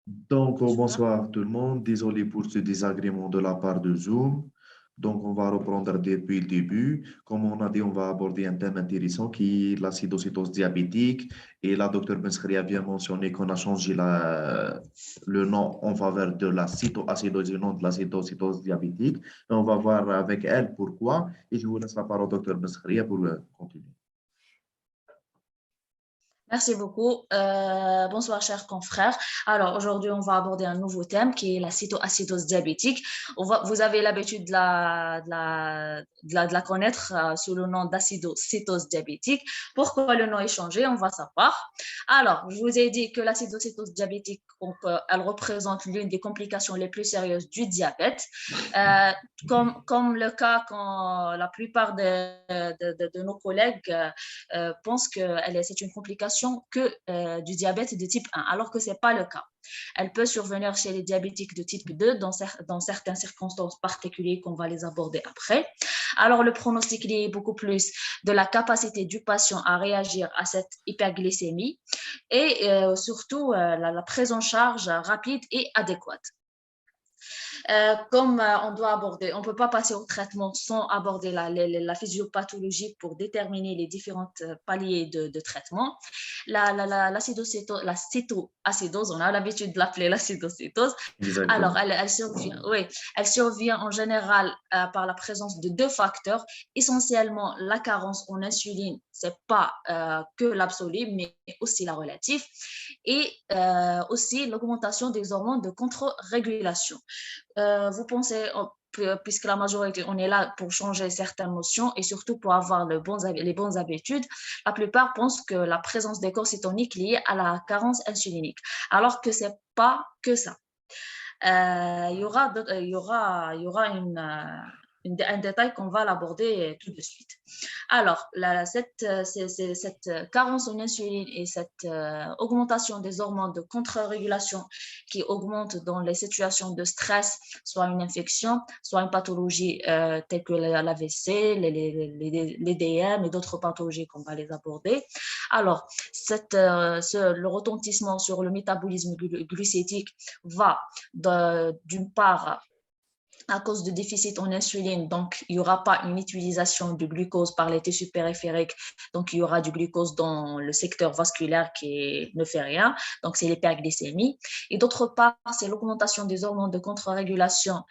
Bonjour. Bonsoir tout le monde. Désolé pour ce désagrément de la part de Zoom. On va reprendre depuis le début. Comme on a dit, on va aborder un thème intéressant qui est l'acidocétose diabétique. Et la docteure Benskri a bien mentionné qu'on a changé le nom en faveur de la cytoacidose et non de l'acidocétose diabétique. Et on va voir avec elle pourquoi. Et je vous laisse la parole au docteur Benskri pour continuer. Merci beaucoup. Bonsoir, chers confrères. Alors, aujourd'hui, on va aborder un nouveau thème qui est la cytoacidose diabétique. Vous avez l'habitude de la connaître sous le nom d'acidocétose diabétique. Pourquoi le nom est changé? On va savoir. Alors, je vous ai dit que l'acidocétose diabétique, donc, elle représente l'une des complications les plus sérieuses du diabète. Euh, comme le cas quand la plupart de nos collègues pensent que c'est une complication que du diabète de type 1, alors que ce n'est pas le cas. Elle peut survenir chez les diabétiques de type 2 dans certaines circonstances particulières qu'on va les aborder après. Alors, le pronostic est beaucoup plus de la capacité du patient à réagir à cette hyperglycémie et surtout la prise en charge rapide et adéquate. Comme on doit aborder, on ne peut pas passer au traitement sans aborder la physiopathologie pour déterminer les différentes paliers de traitement. La cytoacidose, on a l'habitude de l'appeler l'acidocétose. Alors, Exactement. elle survient en général par la présence de deux facteurs, essentiellement la carence en insuline, c'est pas que l'absolu, mais aussi la relative, et aussi l'augmentation des hormones de contre-régulation. Vous pensez, puisque la majorité, on est là pour changer certaines notions et surtout pour avoir les bonnes habitudes, la plupart pensent que la présence des corps cétoniques est liée à la carence insulinique, alors que ce n'est pas que ça. Il y aura un détail qu'on va l'aborder tout de suite. Alors, cette carence en insuline et cette augmentation des hormones de contre-régulation qui augmentent dans les situations de stress, soit une infection, soit une pathologie telle que l'AVC, les DM et d'autres pathologies qu'on va les aborder. Alors, le retentissement sur le métabolisme glucédique va d'une part à cause de déficit en insuline, donc il n'y aura pas une utilisation du glucose par les tissus périphériques, donc il y aura du glucose dans le secteur vasculaire qui ne fait rien, donc c'est l'hyperglycémie. Et d'autre part, c'est l'augmentation des hormones de contre-régulation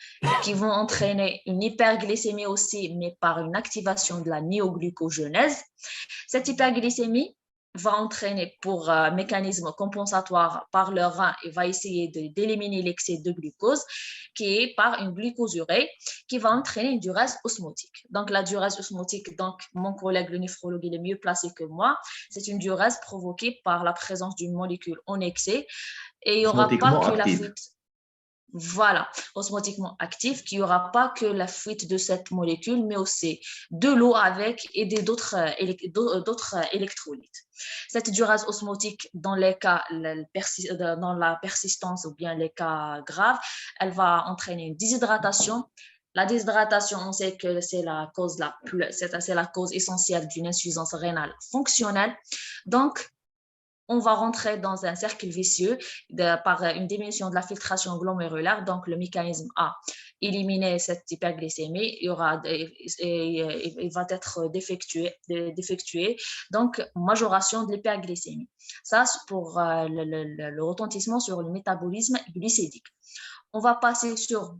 qui vont entraîner une hyperglycémie aussi, mais par une activation de la néoglucogenèse. Cette hyperglycémie va entraîner pour un mécanisme compensatoire par le rein et va essayer d'éliminer l'excès de glucose qui est par une glucosurée qui va entraîner une diurèse osmotique. Donc la diurèse osmotique, donc mon collègue le néphrologue il est mieux placé que moi, c'est une diurèse provoquée par la présence d'une molécule en excès et il n'y aura pas Osmotiquement que la active. fuite. Voilà, osmotiquement actif, qu'il n'y aura pas que la fuite de cette molécule, mais aussi de l'eau avec et d'autres électrolytes. Cette diurèse osmotique, dans les cas, dans la persistance ou bien les cas graves, elle va entraîner une déshydratation. La déshydratation, on sait que c'est la cause essentielle d'une insuffisance rénale fonctionnelle. Donc, on va rentrer dans un cercle vicieux par une diminution de la filtration glomérulaire. Donc, le mécanisme A, éliminer cette hyperglycémie, il va être défectué. Donc, majoration de l'hyperglycémie. Ça, c'est pour le retentissement sur le métabolisme glycédique. On va passer sur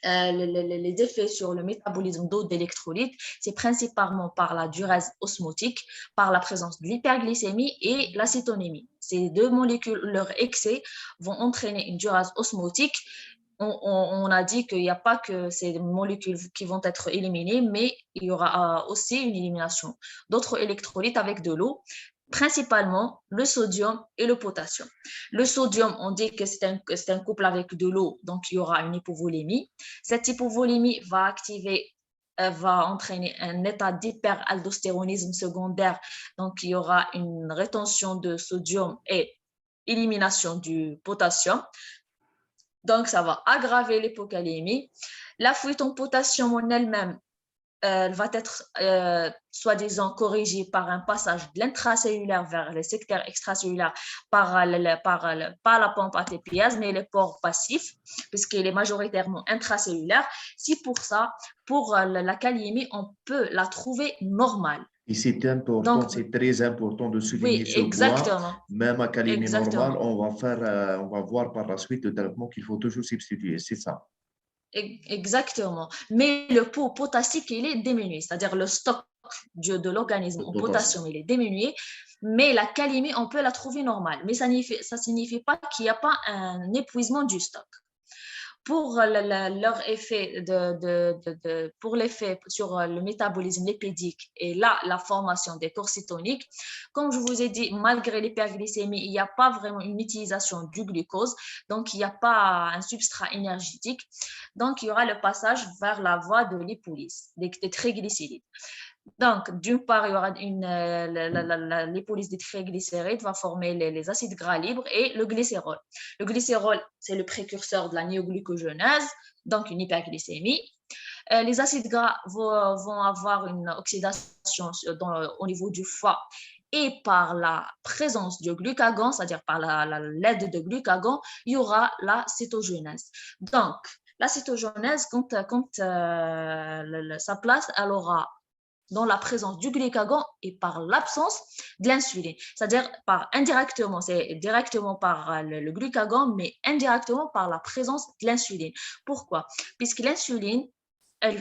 les effets sur le métabolisme d'eau d'électrolytes, c'est principalement par la diurèse osmotique, par la présence de l'hyperglycémie et l'acétonémie. Ces deux molécules, leur excès, vont entraîner une diurèse osmotique. On a dit qu'il n'y a pas que ces molécules qui vont être éliminées, mais il y aura aussi une élimination d'autres électrolytes avec de l'eau, principalement le sodium et le potassium. Le sodium, on dit que c'est un couple avec de l'eau, donc il y aura une hypovolémie. Cette hypovolémie va entraîner un état d'hyperaldostéronisme secondaire, donc il y aura une rétention de sodium et élimination du potassium. Donc, ça va aggraver l'hypocalémie. La fuite en potassium en elle-même elle va être soi-disant corrigée par un passage de l'intracellulaire vers le secteur extracellulaire par la pompe ATPase, mais les pores passifs, puisqu'il est majoritairement intracellulaire. C'est pour ça, pour la kaliémie, on peut la trouver normale. Et c'est important, Donc, c'est très important de souligner oui, ce point. exactement. Même à calémie normale, Exactement. on va voir par la suite le traitement qu'il faut toujours substituer. C'est ça. Exactement. Mais le potassique, il est diminué, c'est-à-dire le stock de l'organisme en potassium, il est diminué. Mais la calémie, on peut la trouver normale. Mais ça ne signifie pas qu'il n'y a pas un épuisement du stock. Pour leur effet pour l'effet sur le métabolisme lipidique et là la formation des corps cétoniques, comme je vous ai dit, malgré l'hyperglycémie, il n'y a pas vraiment une utilisation du glucose, donc il n'y a pas un substrat énergétique, donc il y aura le passage vers la voie de lipolyse des triglycérides. Donc, d'une part, il y aura la lipolyse des triglycérides va former les acides gras libres et le glycérol. Le glycérol, c'est le précurseur de la néoglucogénèse, donc une hyperglycémie. Les acides gras vont avoir une oxydation au niveau du foie et par la présence du glucagon, c'est-à-dire par l'aide de glucagon, il y aura la cétogénèse. Donc, la cétogénèse, quand sa place, elle aura dans la présence du glucagon et par l'absence de l'insuline. C'est-à-dire indirectement, c'est directement par le glucagon, mais indirectement par la présence de l'insuline. Pourquoi? Puisque l'insuline,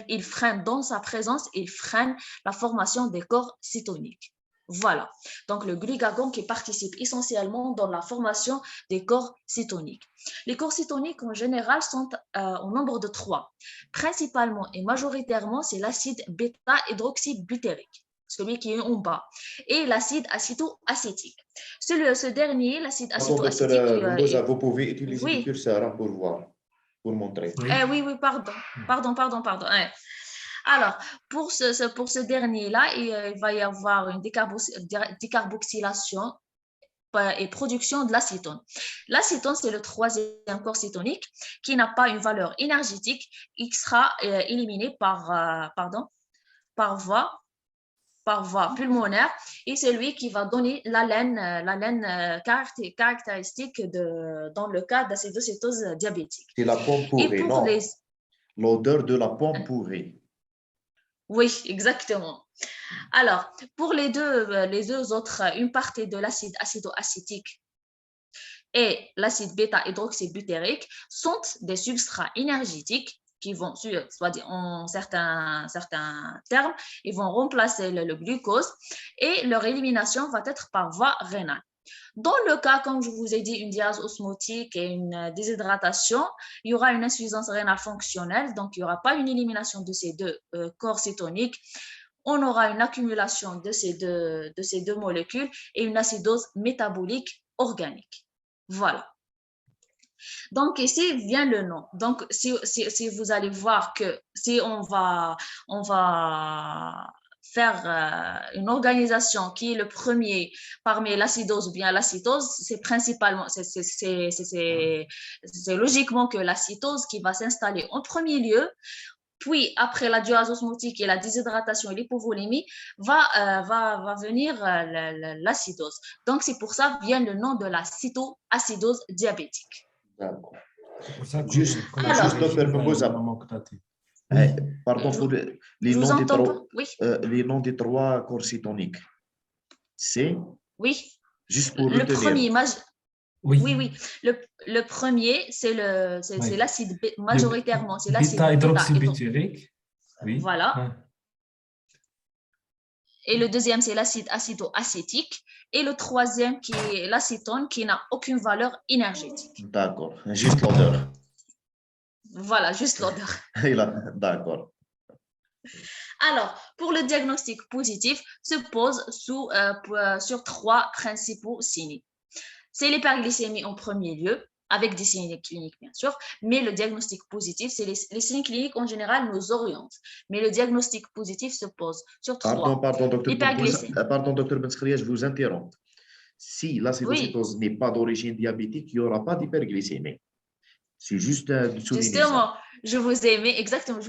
il freine dans sa présence, il freine la formation des corps cétoniques. Voilà. Donc, le glucagon qui participe essentiellement dans la formation des corps cétoniques. Les corps cétoniques, en général, sont au nombre de 3. Principalement et majoritairement, c'est l'acide bêta-hydroxybutérique, celui qui est en bas, et l'acide acétoacétique. Ce dernier, l'acide acétoacétique... Docteur, vous pouvez utiliser le oui. curseur pour voir, pour montrer. Oui, pardon. Alors, pour ce dernier-là, il va y avoir une décarboxylation et production de l'acétone. L'acétone, c'est le troisième corps cétonique qui n'a pas une valeur énergétique, il sera éliminé par voie pulmonaire et c'est lui qui va donner l'haleine caractéristique dans le cas d'acidocétose diabétique. C'est la pomme pourrie, non? L'odeur de la pomme pourrie. Oui, exactement. Alors, pour les deux autres, une partie de l'acide acétoacétique et l'acide bêta-hydroxybutérique sont des substrats énergétiques qui vont, soit en certains termes, ils vont remplacer le glucose et leur élimination va être par voie rénale. Dans le cas, comme je vous ai dit, une diase osmotique et une déshydratation, il y aura une insuffisance rénale fonctionnelle, donc il n'y aura pas une élimination de ces deux corps cétoniques. On aura une accumulation de ces deux molécules et une acidose métabolique organique. Voilà. Donc, ici vient le nom. Donc, si vous allez voir que si on va faire une organisation qui est le premier parmi l'acidose ou bien l'acétose, c'est principalement, c'est logiquement que l'acétose qui va s'installer en premier lieu, puis après la diurèse osmotique et la déshydratation et l'hypovolémie, va venir l'acidose. Donc, c'est pour ça vient le nom de la cétoacidose diabétique. D'accord. Juste, pardon pour les noms des trois corps cétoniques. C'est? Oui. Juste pour le premier. Oui. Le premier, c'est l'acide majoritairement, c'est l'acide bêta-hydroxybutérique. Oui. Voilà. Et le deuxième, c'est l'acide acétoacétique. Et le troisième, qui est l'acétone, qui n'a aucune valeur énergétique. D'accord, juste l'odeur. Voilà, juste l'odeur. D'accord. Alors, pour le diagnostic positif, se pose sur 3 principaux signes. C'est l'hyperglycémie en premier lieu, avec des signes cliniques bien sûr, mais le diagnostic positif, c'est les signes cliniques en général nous orientent, mais le diagnostic positif se pose sur 3. Pardon, docteur Benskria, je vous interromps. Si l'acidocétose n'est pas d'origine diabétique, il n'y aura pas d'hyperglycémie. C'est juste de souligner ça. Justement, je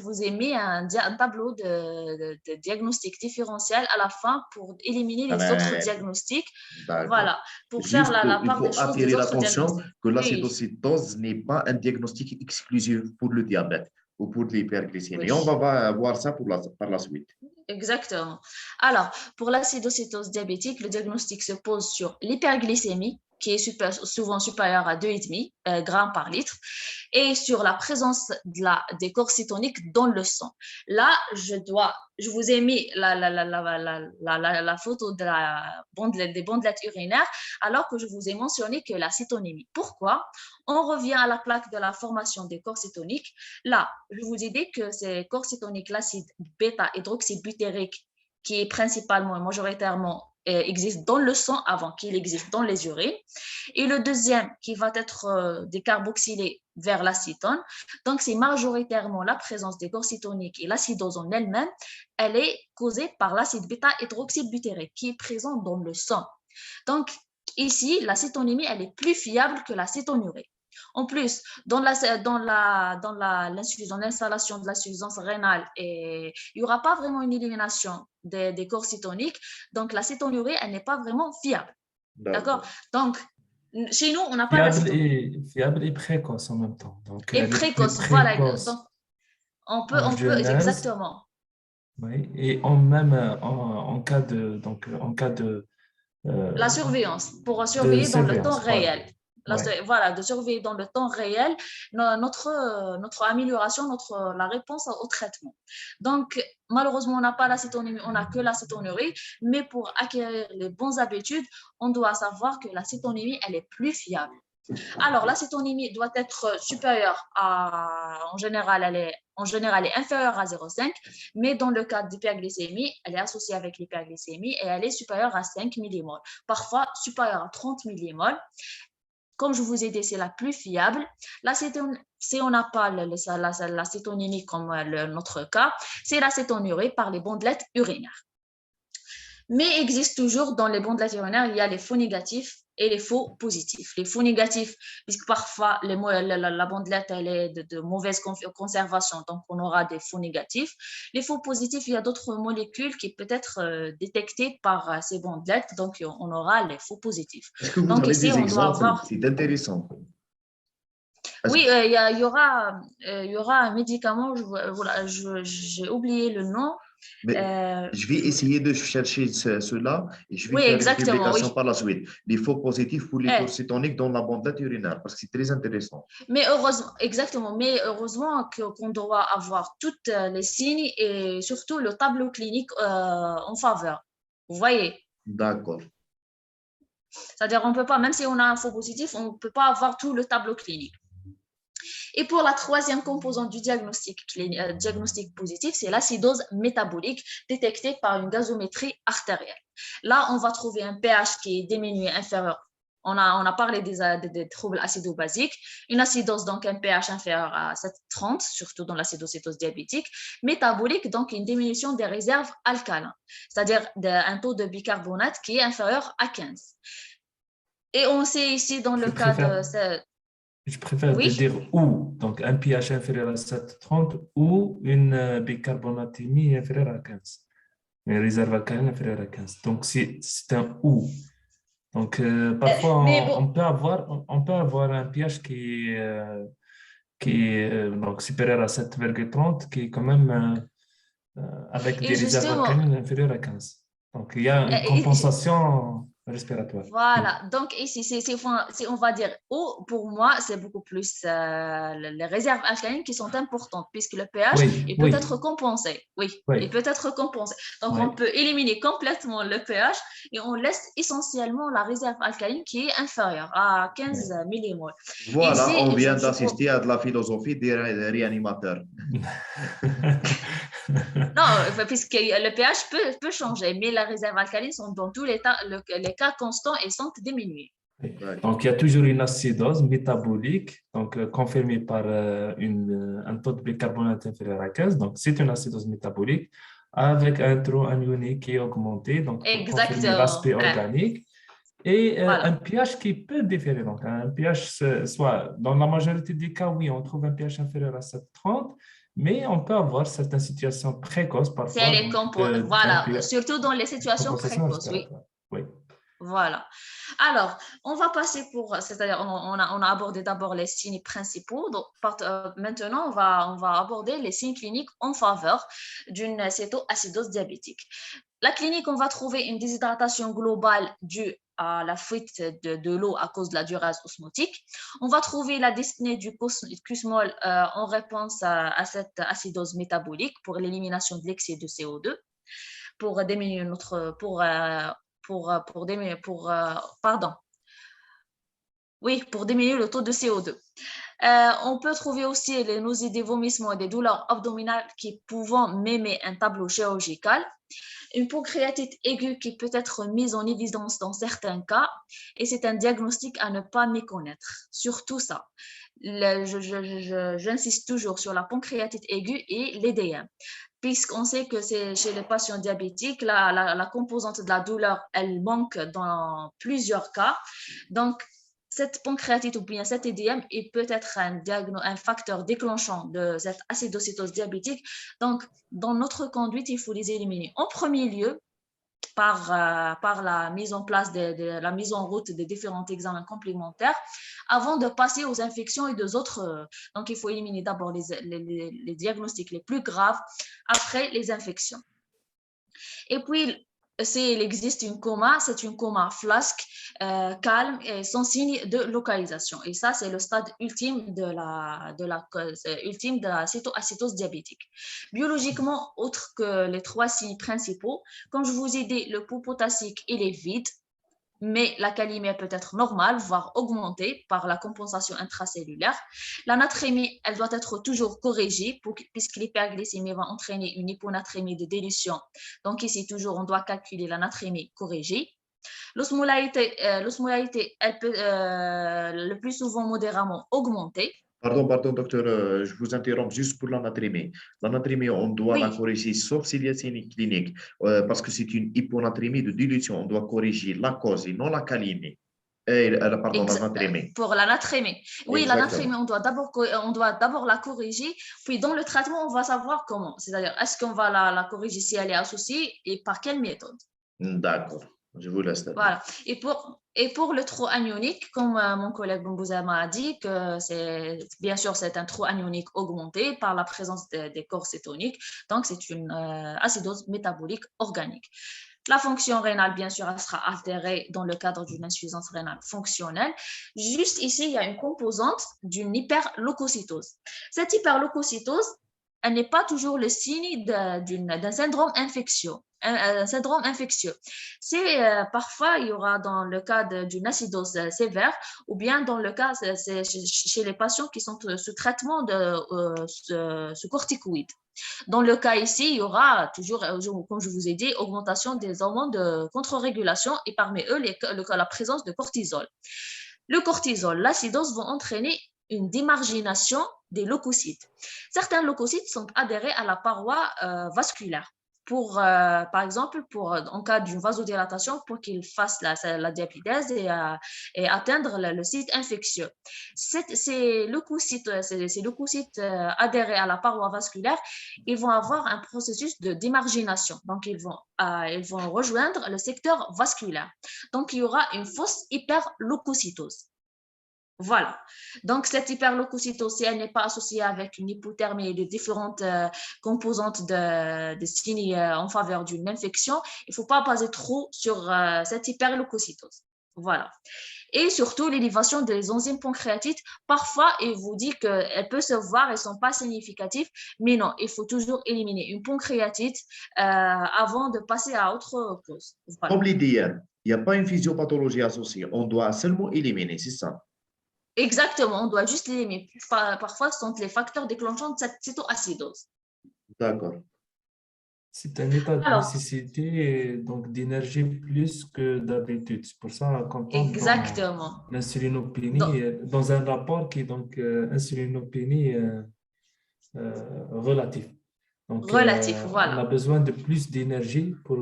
vous ai mis un tableau de diagnostic différentiel à la fin pour éliminer les autres diagnostics. D'accord. Voilà, pour faire Juste, la il part des faut choses des attirer autres l'attention diagnostics. que Oui, l'acidocétose n'est pas un diagnostic exclusif pour le diabète ou pour l'hyperglycémie. oui. On va voir ça par la suite. Exactement. Alors, pour l'acidocétose diabétique, le diagnostic se pose sur l'hyperglycémie, qui est souvent supérieure à 2,5 grammes par litre, et sur la présence des corps cétoniques dans le sang. Là, je vous ai mis la photo des bandelettes urinaires, alors que je vous ai mentionné que la cétonémie. Pourquoi? On revient à la plaque de la formation des corps cétoniques. Là, je vous ai dit que ces corps cétoniques, l'acide bêta-hydroxybutérique, qui est principalement et majoritairement existe dans le sang avant qu'il existe dans les urines. Et le deuxième, qui va être décarboxylé vers l'acétone. Donc, c'est majoritairement la présence des corps cétoniques et l'acidose en elle-même. Elle est causée par l'acide bêta-hydroxybutérique qui est présent dans le sang. Donc, ici, la cétonémie, elle est plus fiable que la cétonurée. En plus, dans l'installation de la suffisance rénale, il n'y aura pas vraiment une élimination des corps cétoniques. Donc, la cétonurée, elle n'est pas vraiment fiable. D'accord? Donc, chez nous, on n'a pas la cétonurie. Fiable et précoce en même temps. Donc, Et précoce, voilà. Donc, on peut jeunesse, exactement. oui, et en cas de, La surveillance, pour surveiller dans le temps réel. Voilà, de surveiller dans le temps réel notre amélioration, la réponse au traitement. Donc, malheureusement, on n'a pas la cétonémie, on n'a que la cétonurie, mais pour acquérir les bonnes habitudes, on doit savoir que la cétonémie, elle est plus fiable. Alors, la cétonémie doit être supérieure en général, elle est inférieure à 0,5, mais dans le cas d'hyperglycémie, elle est associée avec l'hyperglycémie et elle est supérieure à 5 millimoles, parfois supérieure à 30 millimoles. Comme je vous ai dit, c'est la plus fiable. Si on n'a pas la cétonémie comme notre cas, c'est la cétonurée par les bandelettes urinaires. Mais il existe toujours dans les bandelettes urinaires, il y a les faux négatifs et les faux positifs. Les faux négatifs, puisque parfois la bandelette elle est de mauvaise conservation, donc on aura des faux négatifs. Les faux positifs, il y a d'autres molécules qui peuvent être détectées par ces bandelettes, donc on aura les faux positifs. Est-ce que vous donc avez ici, des on doit exemples? avoir... C'est intéressant. Oui, il y aura un médicament, j'ai oublié le nom. Mais je vais essayer de chercher cela et je vais Oui, faire une exactement, publication oui. par la suite. Les faux positifs pour les corps cétoniques dans la bandelette urinaire, parce que c'est très intéressant. Mais heureusement, exactement, mais heureusement qu'on doit avoir tous les signes et surtout le tableau clinique en faveur. Vous voyez? D'accord. C'est-à-dire, on peut pas, même si on a un faux positif, on ne peut pas avoir tout le tableau clinique. Et pour la troisième composante du diagnostic positif, c'est l'acidose métabolique détectée par une gazométrie artérielle. Là, on va trouver un pH qui est diminué inférieur. On a parlé des troubles acido-basiques. Une acidose, donc un pH inférieur à 7,30, surtout dans l'acidocétose diabétique. Métabolique, donc une diminution des réserves alcalines, c'est-à-dire un taux de bicarbonate qui est inférieur à 15. Et on sait ici dans le cas de... Je préfère te dire ou, donc un pH inférieur à 7,30 ou une bicarbonatémie inférieure à 15. Une réserve alcaline inférieure à 15. Donc, c'est un ou. Donc, parfois, on peut avoir un pH qui est donc, supérieur à 7,30, qui est quand même avec des réserves alcalines inférieures à 15. Donc, il y a une compensation respiratoire. Voilà, donc ici, si on va dire O, pour moi, c'est beaucoup plus les réserves alcalines qui sont importantes, puisque le pH peut être compensé. Oui, il peut être compensé. Donc, on peut éliminer complètement le pH et on laisse essentiellement la réserve alcaline qui est inférieure à 15 millimoles. Voilà, ici, on vient d'assister à de la philosophie des réanimateurs. Non, puisque le pH peut changer, mais les réserves alcalines sont dans tous les cas constants et sont diminuées. Donc, il y a toujours une acidose métabolique, donc confirmée par un taux de bicarbonate inférieur à 15. Donc, c'est une acidose métabolique avec un taux anionique qui est augmenté, donc pour confirmer l'aspect organique. Et Voilà. un pH qui peut différer. Donc, un pH, soit dans la majorité des cas, oui, on trouve un pH inférieur à 7,30, mais on peut avoir certaines situations précoces C'est parfois, les donc d'un voilà, pH, surtout dans les situations compensation précoces, oui. respiratoire. Oui. Voilà. Alors, on va passer c'est-à-dire on a abordé d'abord les signes principaux. Donc, maintenant, on va aborder les signes cliniques en faveur d'une cétoacidose diabétique. La clinique, on va trouver une déshydratation globale due à la fuite de l'eau à cause de la durase osmotique. On va trouver la dyspnée du QSMOL en réponse à cette acidose métabolique pour l'élimination de l'excès de CO2, pour diminuer notre, pour diminuer le taux de CO2. On peut trouver aussi les nausées, des vomissements et des douleurs abdominales qui pouvant mémer un tableau chirurgical. Une pancréatite aiguë qui peut être mise en évidence dans certains cas, et c'est un diagnostic à ne pas méconnaître. Surtout ça. J'insiste toujours sur la pancréatite aiguë et l'EDM, puisqu'on sait que c'est chez les patients diabétiques, la composante de la douleur, elle manque dans plusieurs cas. Donc, cette pancréatite ou bien cet EDM, il peut être un facteur déclenchant de cette acidocétose diabétique. Donc, dans notre conduite, il faut les éliminer. En premier lieu, par la mise en place la mise en route des différents examens complémentaires avant de passer aux infections et aux autres. Donc, il faut éliminer d'abord les diagnostics les plus graves, après les infections. Et puis, s'il existe une coma, c'est une coma flasque, calme et sans signe de localisation. Et ça, c'est le stade ultime de la cétoacidose diabétique. Biologiquement, autre que les 3 signes principaux, comme je vous ai dit, le pouls potassique, il est vide, mais la calémie peut être normale, voire augmentée par la compensation intracellulaire. La natrémie, elle doit être toujours corrigée puisque l'hyperglycémie va entraîner une hyponatrémie de dilution. Donc ici, toujours, on doit calculer la natrémie corrigée. L'osmolarité, elle peut le plus souvent modérément augmenter. Pardon, docteur, je vous interromps juste pour l'anatrémie. L'anatrémie, on doit la corriger, sauf s'il y a signe clinique, parce que c'est une hyponatrémie de dilution. On doit corriger la cause et non la calémie. L'anatrémie. Pour la natrémie. Oui, Exactement. la natrémie, on doit d'abord la corriger. Puis dans le traitement, on va savoir comment. C'est-à-dire, est-ce qu'on va la corriger si elle est associée et par quelle méthode? D'accord. Je vous laisse. Voilà. Et pour le trou anionique, comme mon collègue Boubouzama a dit, que bien sûr, c'est un trou anionique augmenté par la présence des corps cétoniques. Donc, c'est une acidose métabolique organique. La fonction rénale, bien sûr, elle sera altérée dans le cadre d'une insuffisance rénale fonctionnelle. Juste ici, il y a une composante d'une hyperleucocytose. Cette hyperleucocytose, elle n'est pas toujours le signe d'un syndrome infectieux. Un syndrome infectieux. Parfois, il y aura dans le cas d'une acidose sévère ou bien dans le cas, c'est chez les patients qui sont sous traitement sous corticoïdes. Dans le cas ici, il y aura toujours, comme je vous ai dit, augmentation des hormones de contre-régulation et parmi eux, la présence de cortisol. Le cortisol, l'acidose vont entraîner une démargination des leucocytes. Certains leucocytes sont adhérés à la paroi vasculaire. Par exemple, en cas d'une vasodilatation, pour qu'il fasse la diapidèse et atteindre le site infectieux. Ces leucocytes adhérés à la paroi vasculaire, ils vont avoir un processus de démargination. Donc, ils vont rejoindre le secteur vasculaire. Donc, il y aura une fausse hyperleucocytose. Voilà. Donc, cette hyperleucocytose, si elle n'est pas associée avec une hypothermie et de différentes composantes de signes en faveur d'une infection, il ne faut pas baser trop sur cette hyperleucocytose. Voilà. Et surtout, l'élévation des enzymes pancréatiques, parfois, il vous dit qu'elle peut se voir, elles ne sont pas significatives, mais non, il faut toujours éliminer une pancréatite avant de passer à autre cause. Voilà. Comme l'IDM, il n'y a pas une physiopathologie associée, on doit seulement éliminer, c'est ça? Exactement, on doit juste l'éliminer. Parfois, ce sont les facteurs déclenchants de cette cétoacidose. D'accord. C'est un état de nécessité, donc d'énergie plus que d'habitude. C'est pour ça qu'on parle exactement l'insulinopénie dans un rapport qui est donc insulinopénie relative. Donc, Relatif, on voilà. a besoin de plus d'énergie pour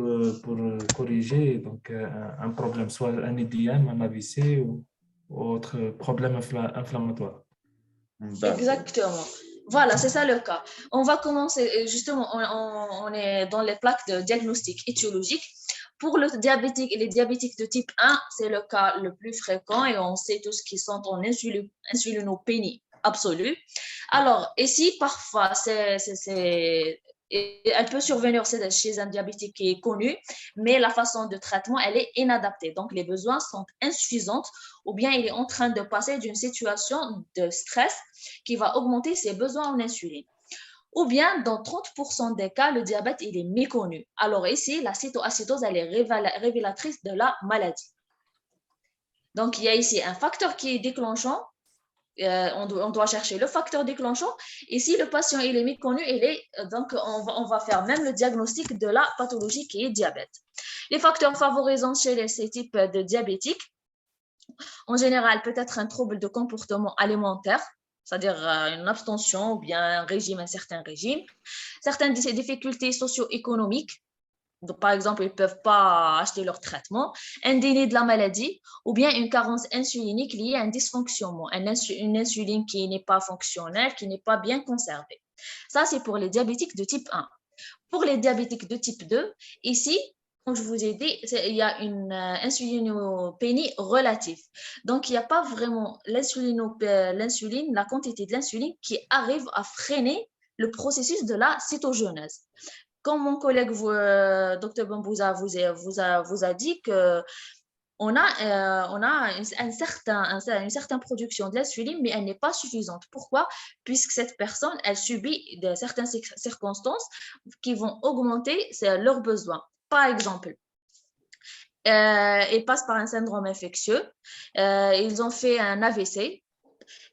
corriger donc, un problème, soit un édème, un AVC ou autre problème inflammatoire. Exactement. Voilà, c'est ça le cas. On va commencer, justement, on est dans les plaques de diagnostic étiologique. Pour le diabétique et les diabétiques de type 1, c'est le cas le plus fréquent et on sait tous qu'ils sont en insulinopénie absolue. Alors, ici, parfois, elle peut survenir chez un diabétique qui est connu, mais la façon de traitement, elle est inadaptée. Donc, les besoins sont insuffisants ou bien il est en train de passer d'une situation de stress qui va augmenter ses besoins en insuline. Ou bien, dans 30% des cas, le diabète, il est méconnu. Alors ici, la cétoacidose, elle est révélatrice de la maladie. Donc, il y a ici un facteur qui est déclenchant. On doit chercher le facteur déclenchant. Et si le patient il est méconnu, donc on va faire même le diagnostic de la pathologie qui est diabète. Les facteurs favorisants chez ces types de diabétiques, en général, peut-être un trouble de comportement alimentaire, c'est-à-dire une abstention ou bien un certain régime, certaines difficultés socio-économiques. Donc, par exemple, ils ne peuvent pas acheter leur traitement, un déni de la maladie ou bien une carence insulinique liée à un dysfonctionnement, une insuline qui n'est pas fonctionnelle, qui n'est pas bien conservée. Ça, c'est pour les diabétiques de type 1. Pour les diabétiques de type 2, ici, comme je vous ai dit, il y a une insulinopénie relative. Donc, il n'y a pas vraiment l'insuline, la quantité de l'insuline qui arrive à freiner le processus de la cytogenèse. Comme mon collègue, Dr Bambouza, vous a dit que on a une certaine production d'insuline, mais elle n'est pas suffisante. Pourquoi? Puisque cette personne, elle subit certaines circonstances qui vont augmenter leurs besoins. Par exemple, ils passent par un syndrome infectieux, ils ont fait un AVC,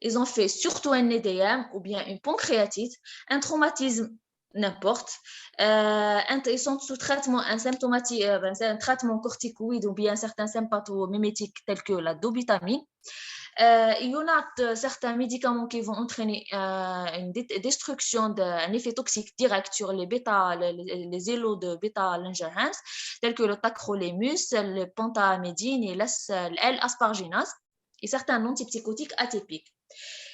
ils ont fait surtout un EDM ou bien une pancréatite, un traumatisme n'importe. Ils sont sous traitement un traitement corticoïde ou bien certains sympathomimétiques tels que la dobutamine. Il y en a certains médicaments qui vont entraîner une destruction d'un effet toxique direct sur les îlots de bêta-langerhans, tels que le tacrolimus, le pentamidine et L-asparginase, et certains antipsychotiques atypiques.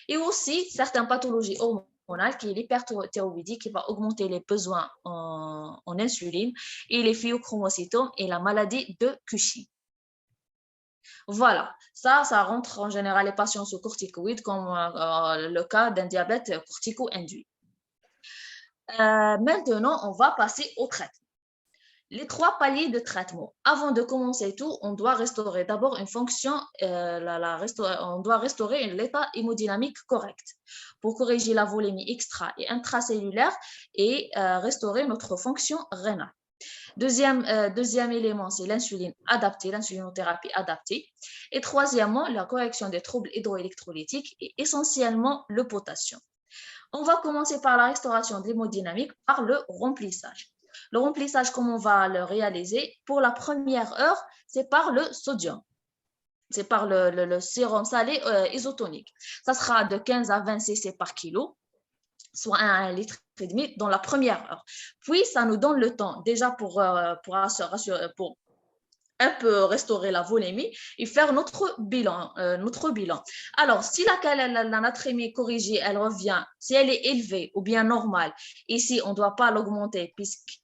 Et aussi certaines pathologies hormonales, qui est l'hyperthyroïdie, qui va augmenter les besoins en insuline, et les phéochromocytomes et la maladie de Cushing. Voilà, ça rentre en général les patients sous corticoïdes, comme le cas d'un diabète cortico-induit. Maintenant, on va passer au traitement. Les 3 paliers de traitement. Avant de commencer tout, on doit restaurer d'abord une fonction, on doit restaurer l'état hémodynamique correct pour corriger la volémie extra- et intracellulaire et restaurer notre fonction rénale. Deuxième élément, c'est l'insuline adaptée, l'insulinothérapie adaptée. Et troisièmement, la correction des troubles hydroélectrolytiques et essentiellement le potassium. On va commencer par la restauration de l'hémodynamique par le remplissage. Le remplissage, comment on va le réaliser? Pour la première heure, c'est par le sodium. C'est par le sérum salé isotonique. Ça sera de 15 à 20 cc par kilo, soit 1,5 litre dans la première heure. Puis, ça nous donne le temps déjà pour un peu restaurer la volémie et faire notre bilan. Alors, si la natrémie corrigée, elle revient, si elle est élevée ou bien normale, ici, on ne doit pas l'augmenter puisque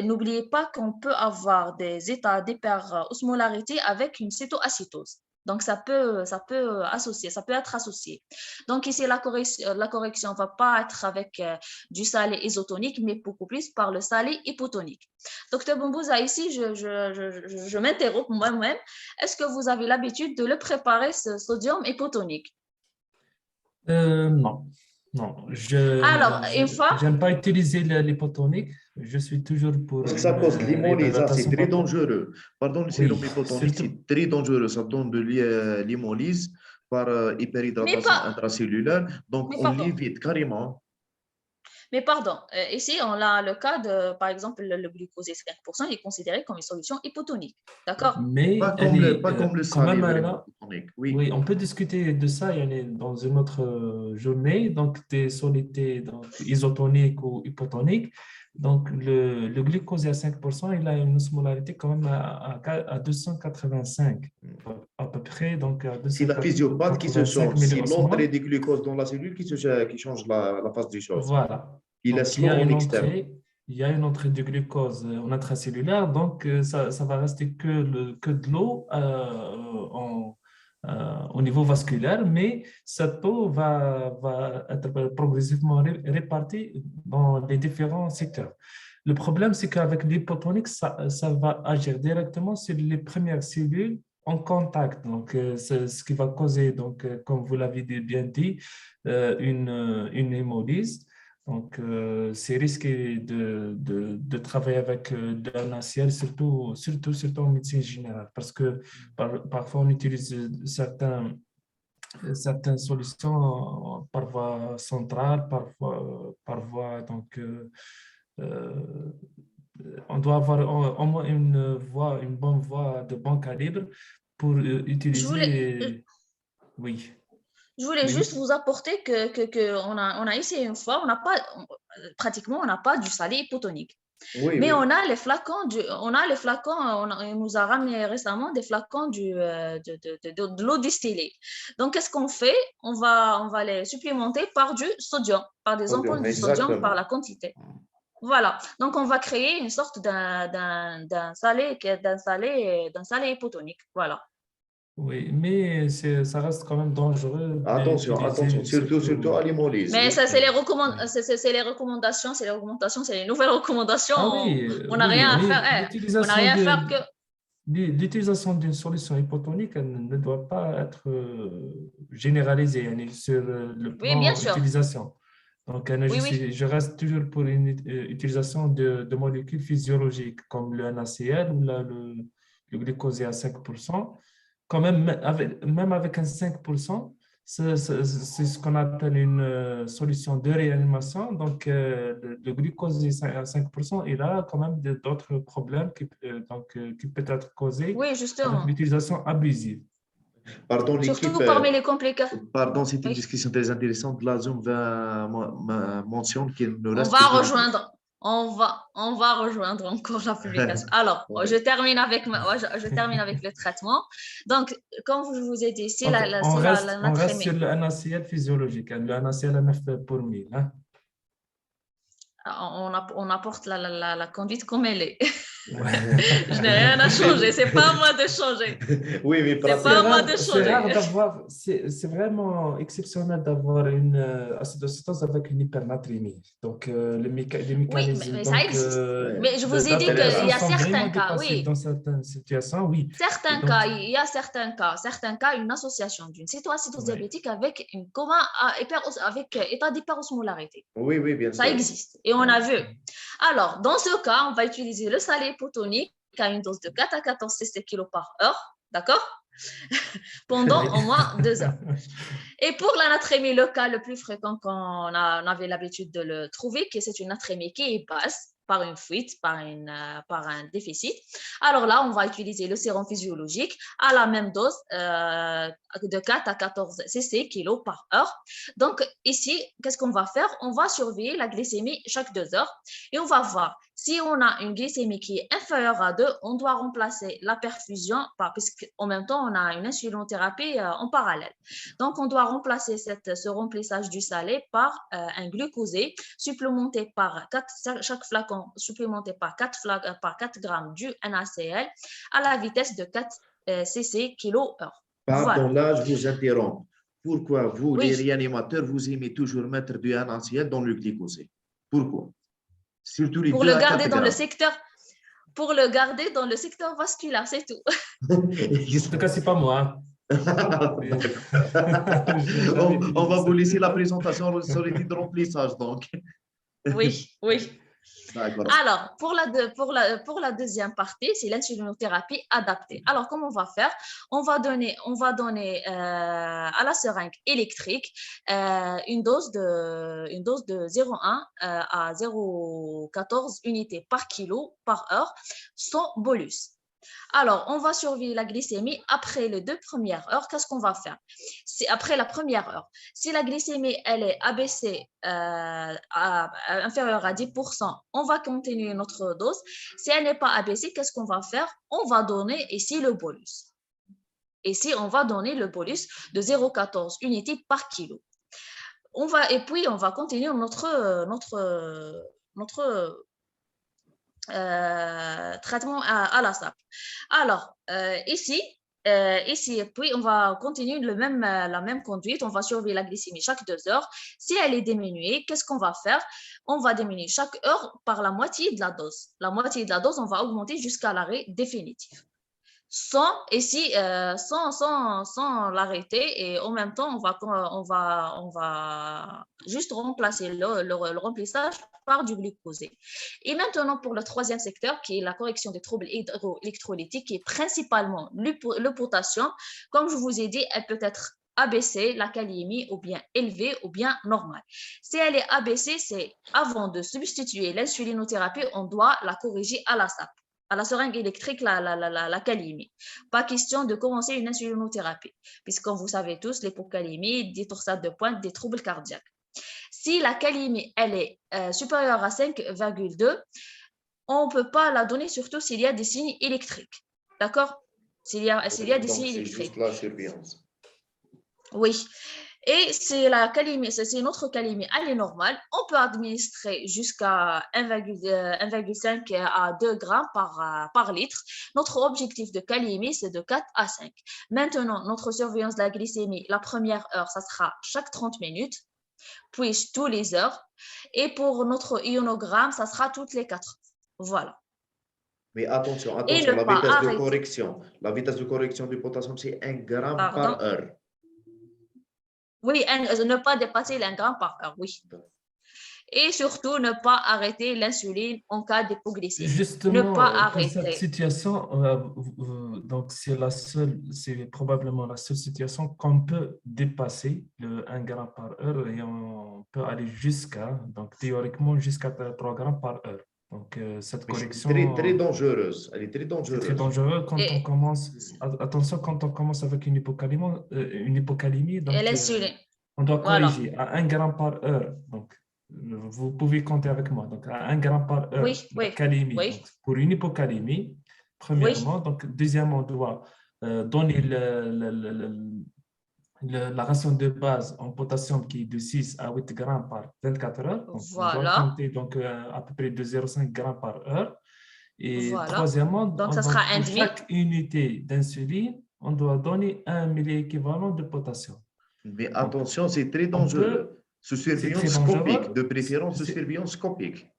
n'oubliez pas qu'on peut avoir des états d'hyperosmolarité avec une cétoacidose. Donc, ça peut être associé. Donc, ici, la correction ne va pas être avec du salé isotonique, mais beaucoup plus par le salé hypotonique. Docteur Bambouza, ici, je m'interromps moi-même. Est-ce que vous avez l'habitude de le préparer, ce sodium hypotonique? Non. Non, Alors, une fois, j'aime pas utiliser l'hypotonique. Je suis toujours pour Parce que ça cause l'hémolyse, c'est très dangereux. Pardon, le sérum Oui, hypotonique, c'est très dangereux. Ça donne de l'hémolyse par hyperhydratation intracellulaire. Donc, on pardon. l'évite carrément. Mais pardon, ici, on a le cas de, par exemple, le glucose 5%, il est considéré comme une solution hypotonique. D'accord? Mais Pas comme le quand salé, même vraiment. là, Oui. oui, on peut discuter de ça dans une autre journée, donc des solutés donc, isotoniques ou hypotoniques. Donc, le glucose est à 5%, il a une osmolarité quand même à 285, à peu près, donc à C'est la physiopathe qui se 285 change, c'est l'entrée milliosmoles. du glucose dans la cellule qui change la phase des choses. Voilà. Il Donc, laisse l'eau en externe. il y a une entrée de glucose en intracellulaire, donc ça va rester que de l'eau au niveau vasculaire, mais cette eau va être progressivement répartie dans les différents secteurs. Le problème, c'est qu'avec l'hypotonique, ça va agir directement sur les premières cellules en contact. Donc, c'est ce qui va causer, donc, comme vous l'avez bien dit, une hémolyse. Donc, c'est risqué de travailler avec de la NaCl, surtout en médecine générale, parce que parfois on utilise certaines solutions par voie centrale, par voie, donc, euh, on doit avoir au moins une bonne voie de bon calibre pour Je voulais, utiliser, oui, je voulais juste oui, vous apporter que on a essayé une fois, pratiquement, on n'a pas du salé hypotonique. Oui, Mais oui. on a les flacons, on nous a ramené récemment des flacons de l'eau distillée. Donc, qu'est-ce qu'on fait? On va les supplémenter par du sodium, par des ampoules du sodium, par la Exactement. quantité. Voilà. Donc, on va créer une sorte d'un salé hypotonique. Voilà. oui, mais ça reste quand même dangereux de Attention, attention, l'utiliser, surtout à surtout. l'hémolyse. Mais Oui. ça, c'est les recommandations, c'est les nouvelles recommandations. Ah oui, On n'a rien oui, à mais faire. On n'a rien à faire que. l'utilisation d'une solution hypotonique elle ne doit pas être généralisée elle est sur le Oui, bien plan sûr. utilisation. Donc, Oui, oui. je reste toujours pour une utilisation de molécules physiologiques comme le NaCl ou le glucosé à 5%. Quand même avec un 5%, c'est ce qu'on appelle une solution de réanimation. Donc, le glucose est à 5%, il a quand même d'autres problèmes qui peuvent être causés Oui, avec justement. l'utilisation abusive. Pardon, l'équipe. Surtout parmi les complications. Pardon, c'est une Oui. discussion très intéressante. La Zoom mentionne qu'il ne On reste va que 2 minutes. rejoindre. On va rejoindre encore la publication. Alors, je Oui. termine je termine avec le traitement. Donc, comme je vous ai dit, Donc, la on reste sur natrémie. le NaCl physiologique, hein, le NaCl MF pour 1000. Hein. On apporte la conduite comme elle est. Ouais. Je n'ai rien à changer. C'est pas à moi de changer. Oui, mais C'est pas à moi de C'est rare changer. d'avoir, c'est vraiment exceptionnel d'avoir une acidocétose avec une hypernatrémie. Donc, les Oui, mécanismes mais ça existe. Mais je vous ai dit qu'il y d'adaptation a sont vraiment certains cas, dépassés oui. dans certaines situations, oui. Certains Donc, cas, il y a certains cas, une association d'une cétoacidose ouais. diabétique avec avec état d'hyperosmolarité. oui, oui, bien Ça sûr. existe et on a vu. Alors, dans ce cas, on va utiliser le salé hypotonique à une dose de 4 à 14 cc par heure, d'accord? Pendant au moins 2 heures. Et pour la natrémie, le cas le plus fréquent qu'on avait l'habitude de le trouver, que c'est une natrémie qui est basse par une fuite, par un déficit. Alors là, on va utiliser le sérum physiologique à la même dose de 4 à 14 cc kilo par heure. Donc ici, qu'est-ce qu'on va faire? On va surveiller la glycémie chaque 2 heures et on va voir si on a une glycémie qui est inférieure à 2, on doit remplacer la perfusion, puisqu'en même temps, on a une insulinothérapie en parallèle. Donc, on doit remplacer ce remplissage du salé par un glucosé supplémenté par chaque flacon supplémenté par 4 grammes du NaCl à la vitesse de 4 cc kilo/heure. Pardon, Voilà. là, je vous interromps. Pourquoi vous, les Oui. réanimateurs, vous aimez toujours mettre du NaCl dans le glycosé? Pourquoi? Surtout les Pour 2 le à 4 garder dans le grammes. secteur, pour le garder dans le secteur vasculaire, c'est tout. En tout cas, c'est pas moi. Je n'ai jamais On utilisé va vous cette laisser la méthode. présentation sur les titres de remplissage, donc. Oui, oui. D'accord. Alors, pour la deuxième partie, c'est l'insulinothérapie adaptée. Alors, comment on va faire? On va donner à la seringue électrique une dose de 0,1 à 0,14 unités par kilo par heure sans bolus. Alors, on va surveiller la glycémie après les 2 premières heures. Qu'est-ce qu'on va faire? C'est après la première heure. Si la glycémie elle est abaissée inférieure à 10%, on va continuer notre dose. Si elle n'est pas abaissée, qu'est-ce qu'on va faire? On va donner ici le bolus. Ici, on va donner le bolus de 0,14 unités par kilo. Et puis, on va continuer notre traitement à la SAP. Alors, ici, puis on va continuer la même conduite. On va surveiller la glycémie chaque 2 heures. Si elle est diminuée, qu'est-ce qu'on va faire? On va diminuer chaque heure par la moitié de la dose. La moitié de la dose, on va augmenter jusqu'à l'arrêt définitif. Sans l'arrêter et en même temps on va juste remplacer le remplissage par du glucosé. Et maintenant pour le troisième secteur qui est la correction des troubles hydroélectrolytiques qui est principalement le potassium. Comme je vous ai dit, elle peut être abaissée, la kaliémie, ou bien élevée ou bien normale. Si elle est abaissée, c'est avant de substituer l'insulinothérapie, on doit la corriger à la SAP. À la seringue électrique, la kaliémie. Pas question de commencer une insulinothérapie, puisque vous savez tous, l'hypocalémie, des torsades de pointe, des troubles cardiaques. Si la kaliémie, elle est supérieure à 5,2, on ne peut pas la donner, surtout s'il y a des signes électriques. D'accord? S'il y a des signes électriques. C'est juste la surveillance. Oui. Et c'est notre kaliémie, elle est normale. On peut administrer jusqu'à 1,5 à 2 grammes par litre. Notre objectif de kaliémie, c'est de 4 à 5. Maintenant, notre surveillance de la glycémie, la première heure, ça sera chaque 30 minutes, puis tous les heures. Et pour notre ionogramme, ça sera toutes les 4 heures. Voilà. Mais attention, Et la pas vitesse de arrêter. correction. La vitesse de correction du potassium, c'est 1 gramme Pardon? par heure. Oui, ne pas dépasser l'1 gramme par heure, oui. Et surtout, ne pas arrêter l'insuline en cas d'hypoglycémie. Justement, ne pas pour cette arrêter. situation, donc c'est probablement la seule situation qu'on peut dépasser le 1 gramme par heure et on peut aller donc théoriquement jusqu'à 3 grammes par heure. Donc cette correction très dangereuse. Elle est très dangereuse. C'est très dangereux quand on commence. Attention, quand on commence avec une hypocalémie, donc l'insuline. on doit corriger à 1 gramme par heure. Donc vous pouvez compter avec moi. Donc à 1 gramme par heure, la calémie. Donc, pour une hypocalémie, premièrement. Donc deuxièmement, on doit donner la ration de base en potassium qui est de 6 à 8 grammes par 24 heures. Donc, on doit compter donc, à peu près de 0,5 grammes par heure. Et troisièmement, donc, ça sera pour chaque unité d'insuline, on doit donner un milliéquivalent de potassium. Mais attention, c'est très dangereux. Sous surveillance scopique, de préférence sous surveillance scopique.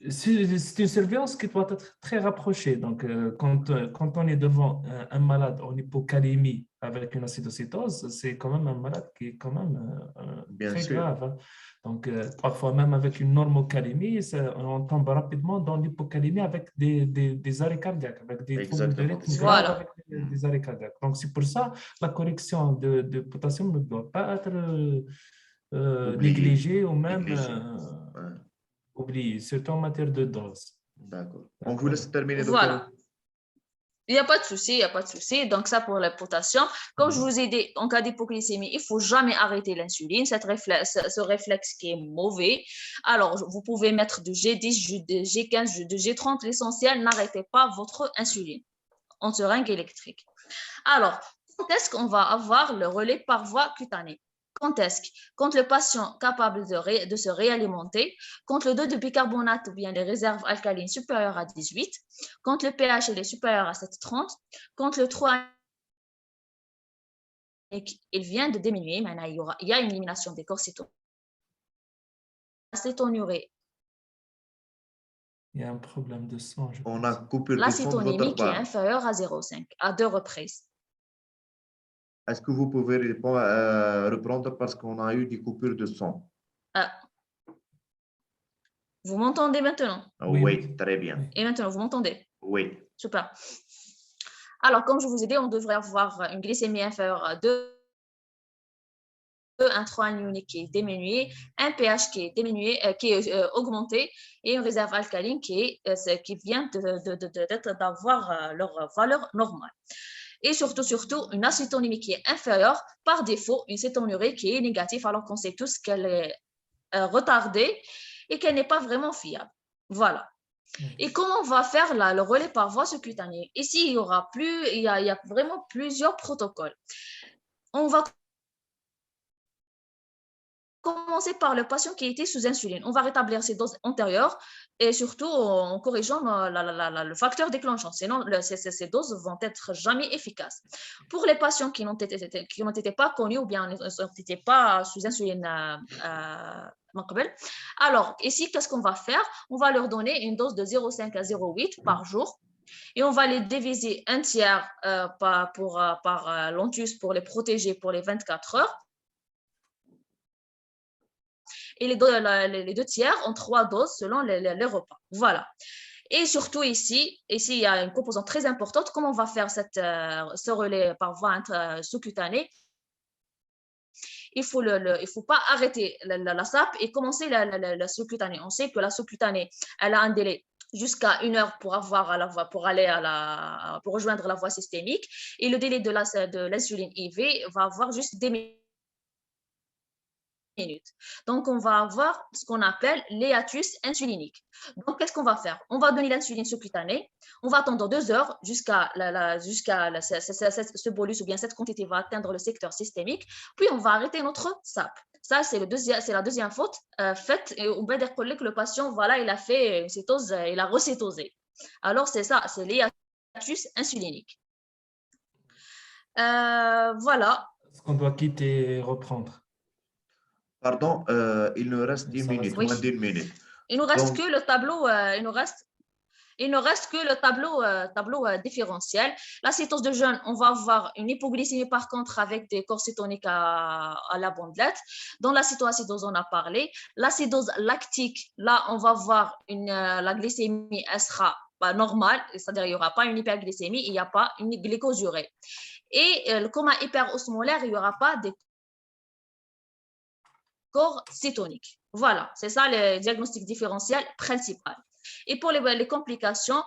C'est une surveillance qui doit être très rapprochée. Donc, quand on est devant un malade en hypocalémie avec une acidocétose, c'est quand même un malade qui est quand même très grave. Hein. Donc, parfois même avec une normocalémie, on tombe rapidement dans l'hypocalémie avec des arrêts cardiaques, avec des troubles de rythme graves avec des arrêts cardiaques. Donc, c'est pour ça la correction de potassium ne doit pas être négligée ou même oublié, surtout en matière de dose. D'accord. On vous laisse terminer. Voilà. Il n'y a pas de souci, il n'y a pas de souci. Donc, ça pour le potassium. Comme je vous ai dit, en cas d'hypoglycémie, il ne faut jamais arrêter l'insuline. Ce réflexe qui est mauvais. Alors, vous pouvez mettre de G10, de G15, de G30. L'essentiel, n'arrêtez pas votre insuline en seringue électrique. Alors, quand est-ce qu'on va avoir le relais par voie cutanée? Quand le patient est capable de se réalimenter, quand le taux de bicarbonate ou bien les réserves alcalines supérieures à 18, quand le pH est supérieur à 7,30, quand le 3 il vient de diminuer, maintenant il y a une élimination des corps acétonurée. Il y a un problème de sang. On a coupé le sang de votre l'acétonémie qui est part. inférieure à 0,5 à 2 reprises. Est-ce que vous pouvez reprendre parce qu'on a eu des coupures de sang? Vous m'entendez maintenant? Oui, Oui. très bien. Et maintenant, vous m'entendez? Oui. Super. Alors, comme je vous ai dit, on devrait avoir une glycémie inférieure à 2, un 3 ionique qui est diminué, un pH qui est diminué, qui est augmenté, et une réserve alcaline qui vient d'avoir leur valeur normale. Et surtout, une acétonémie qui est inférieure, par défaut, une cétonurie qui est négative, alors qu'on sait tous qu'elle est retardée et qu'elle n'est pas vraiment fiable. Voilà. Et comment on va faire le relais par voie sous-cutanée? Ici, il y a vraiment plusieurs protocoles. On va commencer par le patient qui était sous insuline. On va rétablir ses doses antérieures et surtout en corrigeant le facteur déclenchant. Sinon, ces doses vont être jamais efficaces. Pour les patients qui n'ont été pas connus ou bien n'étaient pas sous insuline, alors ici, qu'est-ce qu'on va faire? On va leur donner une dose de 0,5 à 0,8 par jour. Et on va les diviser un tiers par l'antus pour les protéger pour les 24 heures. Et les 2 tiers en 3 doses selon les repas. Voilà. Et surtout ici, il y a une composante très importante. Comment on va faire ce relais par voie sous-cutanée? Il ne faut pas arrêter la SAP et commencer la sous-cutanée. On sait que la sous-cutanée, elle a un délai jusqu'à 1 heure pour rejoindre la voie systémique. Et le délai de l'insuline IV va avoir juste des minutes. Donc, on va avoir ce qu'on appelle l'hiatus insulinique. Donc, qu'est-ce qu'on va faire? On va donner l'insuline sous-cutanée. On va attendre 2 heures jusqu'à ce bolus ou bien cette quantité va atteindre le secteur systémique. Puis, on va arrêter notre SAP. Ça, c'est la deuxième faute faite. Et on va dire que le patient, voilà, il a fait une cétose, il a recétosé. Alors, c'est ça, c'est l'hiatus insulinique. Voilà. Est-ce qu'on doit quitter et reprendre? Pardon, il nous reste 10 minutes, moins d'1 minute. Il nous reste que le tableau, il ne reste que le tableau différentiel. La cétose de jeûne, on va avoir une hypoglycémie par contre avec des corps cétoniques à la bandelette. Dans l'acétoacidose, on a parlé. L'acidose lactique, là, on va voir la glycémie, elle sera normale, c'est-à-dire il n'y aura pas une hyperglycémie, il n'y a pas une glycosurée. Et le coma hyperosmolaire, il n'y aura pas des corps cétoniques. Voilà, c'est ça le diagnostic différentiel principal. Et pour les complications,